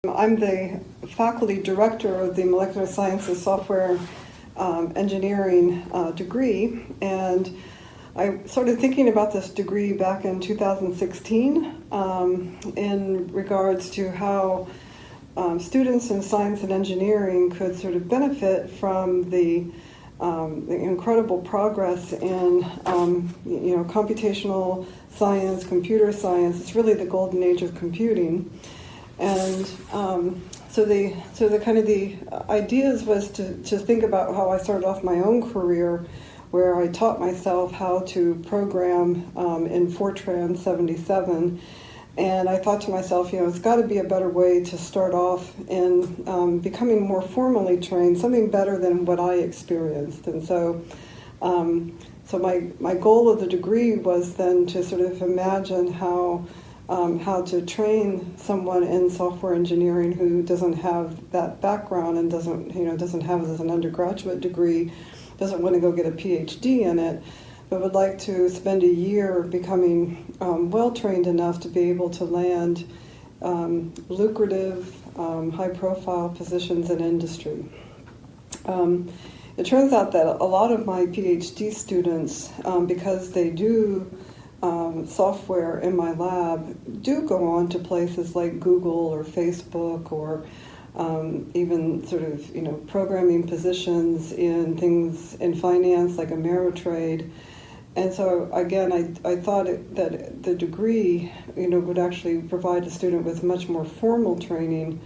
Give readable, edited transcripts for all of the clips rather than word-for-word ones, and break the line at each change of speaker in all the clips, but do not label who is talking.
I'm the faculty director of the Molecular Sciences Software Engineering degree, and I started thinking about this degree back in 2016 in regards to how students in science and engineering could sort of benefit from the incredible progress in computational science, computer science. It's really the golden age of computing. And so the kind of the ideas was to think about how I started off my own career, where I taught myself how to program in Fortran 77. And I thought to myself, it's got to be a better way to start off in becoming more formally trained, something better than what I experienced. And so my goal of the degree was then to sort of imagine how to train someone in software engineering who doesn't have that background and doesn't have it as an undergraduate degree, doesn't want to go get a PhD in it, but would like to spend a year becoming well-trained enough to be able to land lucrative, high-profile positions in industry. It turns out that a lot of my PhD students, because they do software in my lab, do go on to places like Google or Facebook or even sort of programming positions in things in finance like Ameritrade. And so again, I thought that the degree would actually provide a student with much more formal training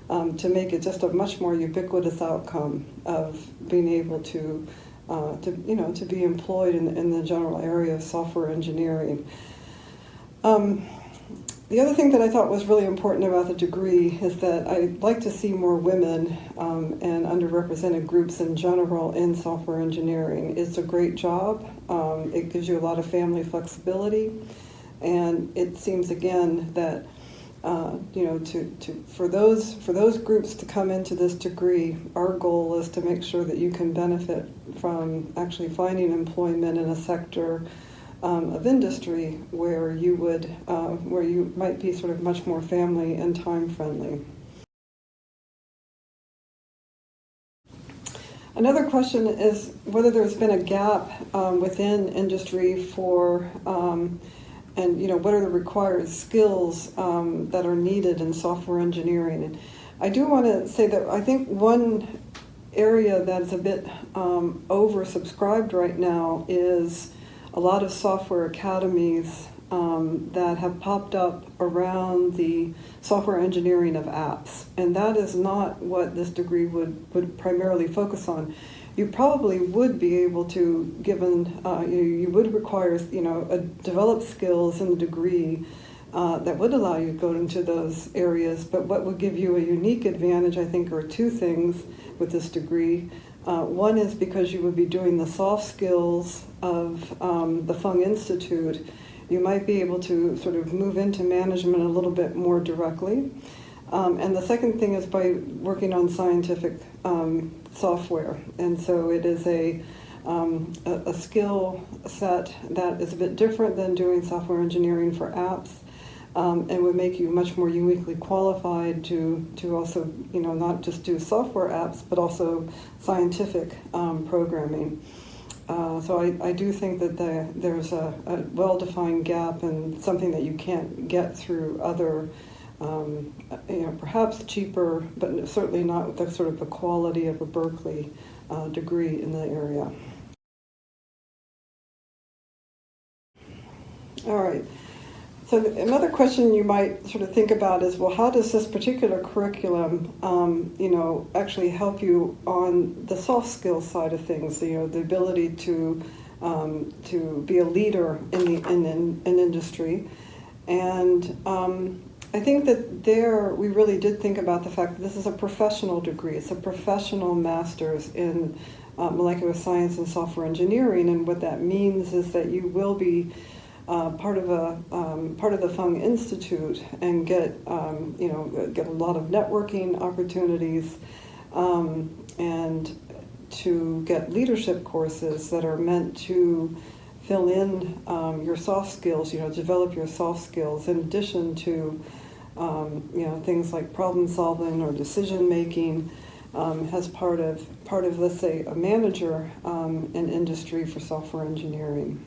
to make it just a much more ubiquitous outcome of being able to be employed in the general area of software engineering. The other thing that I thought was really important about the degree is that I'd like to see more women and underrepresented groups in general in software engineering. It's a great job. It gives you a lot of family flexibility, and it seems again that for those groups to come into this degree, our goal is to make sure that you can benefit from actually finding employment in a sector of industry where you might be sort of much more family and time friendly. Another question is whether there's been a gap within industry for and what are the required skills that are needed in software engineering. And I do want to say that I think one area that is a bit oversubscribed right now is a lot of software academies that have popped up around the software engineering of apps. And that is not what this degree would primarily focus on. You probably would be able to, given you would require develop skills in the degree that would allow you to go into those areas. But what would give you a unique advantage, I think, are two things with this degree. One is because you would be doing the soft skills of the Fung Institute. You might be able to sort of move into management a little bit more directly. And the second thing is by working on scientific software. And so it is a skill set that is a bit different than doing software engineering for apps, and would make you much more uniquely qualified to also, not just do software apps, but also scientific programming. So I do think that there's a well-defined gap and something that you can't get through other perhaps cheaper, but certainly not with the sort of the quality of a Berkeley degree in the area. All right. So another question you might sort of think about is, well, how does this particular curriculum, actually help you on the soft skills side of things? The ability to be a leader in industry, and I think that there we really did think about the fact that this is a professional degree. It's a professional master's in molecular science and software engineering, and what that means is that you will be part of the Fung Institute and get a lot of networking opportunities, and to get leadership courses that are meant to fill in your soft skills, develop your soft skills in addition to things like problem solving or decision making as part of let's say a manager in industry for software engineering.